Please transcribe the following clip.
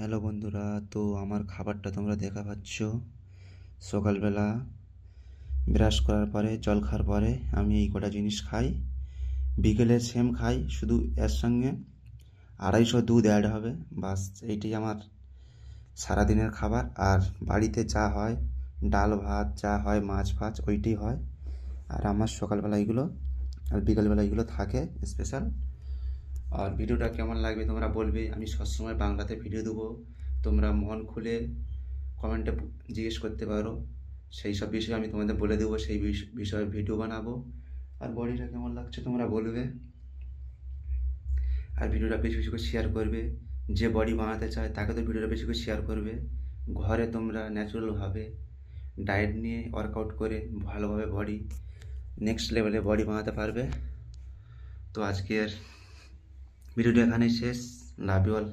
Hello বন্ধুরা, তো আমার খাবারটা তোমরা দেখা পাচ্ছ। সকালবেলা ব্রাশ করার পরে, জল খাওয়ার পরে আমি এই কটা জিনিস খাই। বিকেলে সেম খাই, শুধু এর সঙ্গে 250 দুধ অ্যাড হবে। বাস, এইটাই আমার সারাদিনের খাবার। আর বাড়িতে যা হয়, ডাল ভাত যা হয়, মাছ ফাছ ওইটাই হয়। আর আমার সকালবেলা এইগুলো আর বিকেলবেলা এইগুলো থাকে স্পেশাল। আর ভিডিওটা কেমন লাগবে তোমরা বলবে। আমি সবসময় বাংলাতে ভিডিও দেবো, তোমরা মন খুলে কমেন্টে জিজ্ঞেস করতে পারো। সেই সব বিষয়ে আমি তোমাদের বলে দেবো, সেই বিষয়ে ভিডিও বানাবো। আর বডিটা কেমন লাগছে তোমরা বলবে। আর ভিডিওটা বেশি বেশি করে শেয়ার করবে। যে বডি বানাতে চায় তাকে তো ভিডিওটা বেশি করে শেয়ার করবে। ঘরে তোমরা ন্যাচারালভাবে ডায়েট নিয়ে ওয়ার্কআউট করে ভালোভাবে বডি নেক্সট লেভেলে বডি বানাতে পারবে। তো আজকের ভিডিওটা এখানেই শেষ। Love you all.